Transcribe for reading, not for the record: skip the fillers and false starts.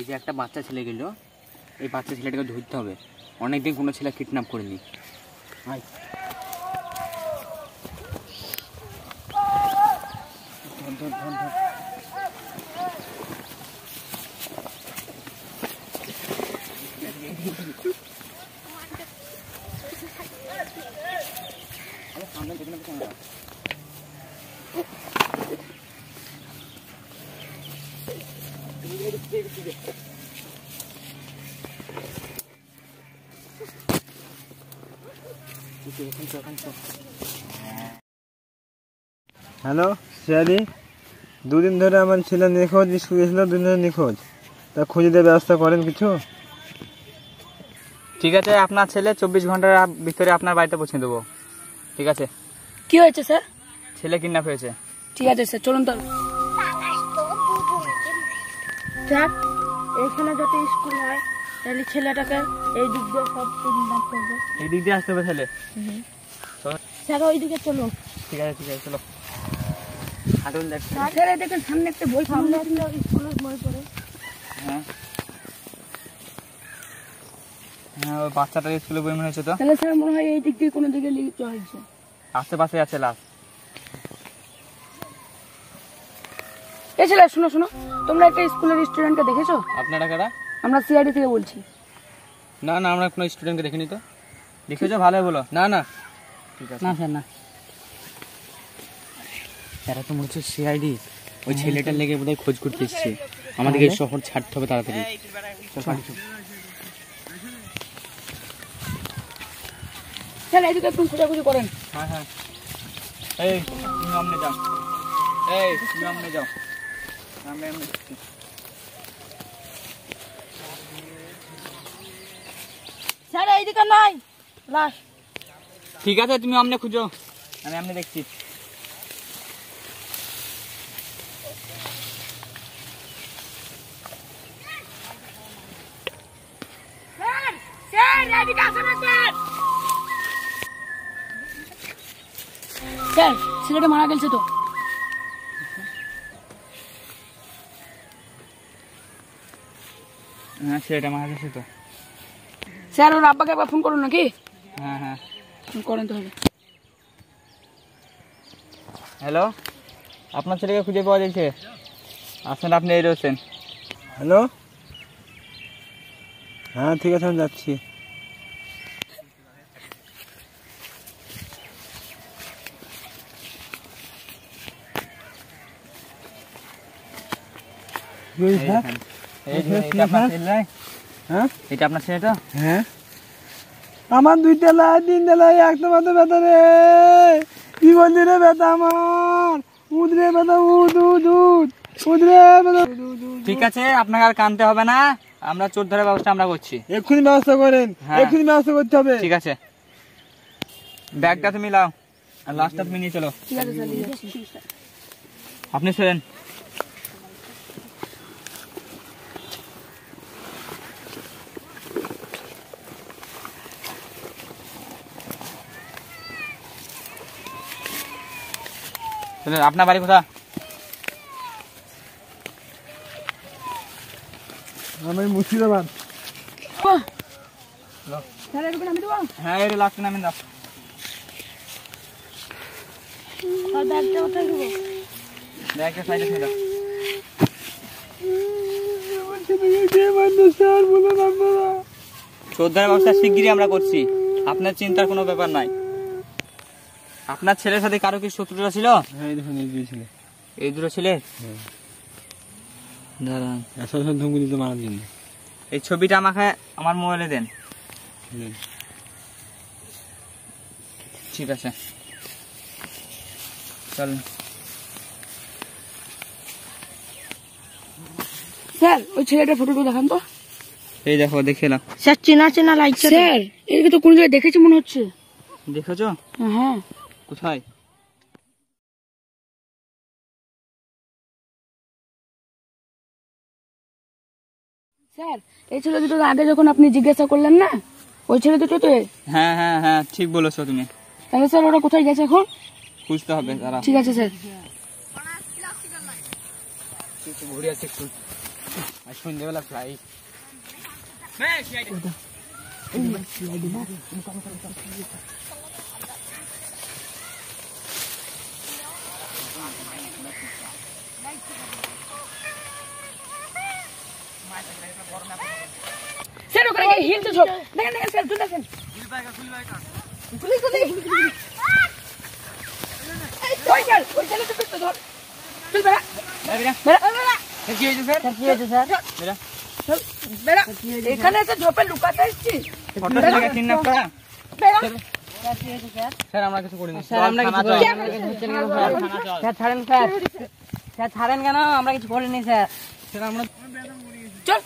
এই যে একটা বাচ্চা ছেলে গেল, এই বাচ্চা ছেলেটাকে ধরতে হবে। অনেকদিন কোনো ছেলে কিডন্যাপ করেনি। হ্যালো শিয়ালি, দুদিন ধরে আমার ছেলে নিখোঁজ, স্কুল গেছিল, দুদিন ধরে নিখোঁজ। তা খুঁজে দেওয়ার ব্যবস্থা করেন কিছু। ঠিক আছে, আপনার ছেলে 24 ঘন্টার ভিতরে আপনার বাড়িতে পৌঁছে দেবো। ঠিক আছে। কি হয়েছে স্যার? ছেলে কিডন্যাপ হয়েছে। ঠিক আছে স্যার, চলুন তাহলে। স্যার, এখানে যাতে স্কুল হয় তাহলে ছেলেটাকে এই দিক দিয়ে সব কিডন্যাপ করবে। এই দিক দিয়ে আসতে হবে ছেলে। স্যার ওই দিকে চলুন। ঠিক আছে ঠিক আছে, চলো। হাঁটুন দেখ। স্যার এই দেখেন সামনে একটা বই, সামনে একটা স্কুলের বই পড়ে। হ্যাঁ হ্যাঁ, ওই বাচ্চাটা স্কুলে বই মনে হচ্ছে তো। তাহলে স্যার মনে হয় এই দিক দিয়ে কোনো দিকে লিখতে হয়েছে। আশেপাশে আছে লাশ। এই ছেলে শোনো শোনো, তোমরা একটা স্কুলের স্টুডেন্টকে দেখেছো? আপনারা কারা? আমরা সিআইডি থেকে বলছি। না না, আমরা কোনো স্টুডেন্টকে দেখিনি তো। দেখেছো? ভালো বলো। না না, ঠিক আছে। না স্যার না, এরা তো মনে হচ্ছে সিআইডি। ওই ছেলেটার লেগে বোধহয় খোঁজ করতে এসছে। আমাদেরকে এই শহর ছাড়তে হবে তাড়াতাড়ি। স্যার এইদিকে একটু খোঁজাখুঁজি করেন। হ্যাঁ হ্যাঁ, এই তুমি সামনে যাও, এই তুমি সামনে যাও। আমরা এমনি স্যার এইদিকে নাই লাশ। ঠিক আছে, তুমি সামনে খুঁজো, আমি সামনে দেখছি। স্যার ছেলেটা মারা গেছে তো। হ্যাঁ, ছেলেটা মারা গেছে তো। স্যার ওর আব্বাকে একবার ফোন করুন নাকি? হ্যাঁ হ্যাঁ, করেন তাহলে। হ্যালো, আপনার ছেলেকে খুঁজে পাওয়া যাচ্ছে? আসেন, আপনি এই রয়েছেন। হ্যালো, হ্যাঁ ঠিক আছে, আমি যাচ্ছি। এটা আপনার ছেলেটা? হ্যাঁ, আমার 2 তলায় 3 তলায় একটা মাত্র ব্যথা রে, জীবন দিনে ব্যথা আমার, উদরে ব্যথা, উদরে ব্যথা। ঠিক আছে, আপনাকে আর কানতে হবে না, আমরা চোর ধরার ব্যবস্থা আমরা করছি। এক্ষুনি ব্যবস্থা করেন, এক্ষুনি ব্যবস্থা করতে হবে। ঠিক আছে, ব্যাগটা তুমি লাও আর লাশটা তুমি নিয়ে চলো। ঠিক আছে স্যার। আপনি ছিলেন। আপনার বাড়ি কোথা? আমি মুর্শিদাবাদ। হ্যাঁ, এই লাশটা নামিয়ে দাও। ব্যাগটা সাইডে ফেলে দাও। চোর ধরার ব্যবস্থা শিগগিরই আমরা করছি, আপনার চিন্তার কোনো ব্যাপার নাই। আপনার ছেলের সাথে কারো কি শত্রুতা ছিল? হ্যাঁ, এই দেখুন, এই 2 ছেলে। এই দুটো ছেলে? দাঁড়ান, সব ধমকি দিতে মারার জন্য। এই ছবিটা আমাকে আমার মোবাইলে দেন। ঠিক আছে, চলুন। স্যার ওই ছেলেটার ফটোটা দেখান তো। এই দেখো, দেখে এলাম। স্যার চেনা লাগছে। স্যার এদিকে তো কোন জায়গায় দেখেছি মনে হচ্ছে। দেখেছো? হ্যাঁ। কোথায়? স্যার এই ছেলে দুটো আগে যখন আপনি জিজ্ঞাসা করলেন না, ওই ছেলে দুটো তো। হ্যাঁ হ্যাঁ হ্যাঁ, ঠিক বলেছো তুমি। তাহলে স্যার ওরা কোথায় গেছে এখন? খুঁজতে হবে তারা। ঠিক আছে স্যার। ঘুরে আছে একটু। আর সন্ধ্যেবেলা ফ্লাইট স্যার ওখানে গিয়ে হিলতে সব দেখেন দেখেন স্যার তুলে দেখেন পুলিশ ওই ছেলেটা তো ধর চল বেড়া কি হয়েছে স্যার? কি হয়েছে স্যার বেরা বেড়া এখানে এসে ঝোপে লুকাতে এসেছি ফটো থেকে কিডন্যাপ করা বেড়া স্যার আমরা কিছু করিনি স্যার আমরা কিছু করিনি স্যার ছাড়েন স্যার স্যার ছাড়েন কেন আমরা কিছু করিনি স্যার স্যার আমরা চল